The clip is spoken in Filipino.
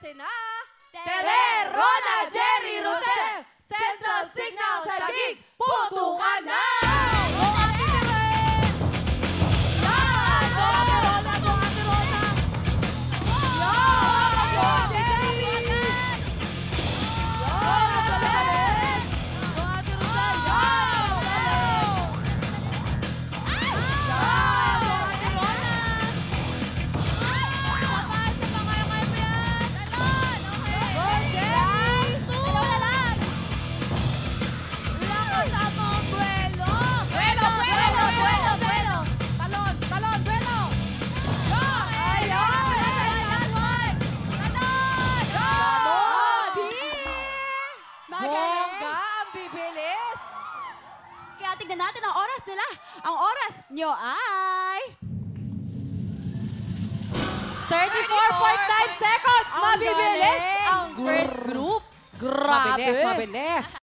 sina Tere, Rona, Jerry, Rosel, Central Signal, Taguig, putukan na! Bongga, ang bibilis. Kaya tignan natin ang oras nila. Ang oras nyo ay... 34.9 seconds. Mabibilis ang first group. Grabe. Mabilis, mabilis.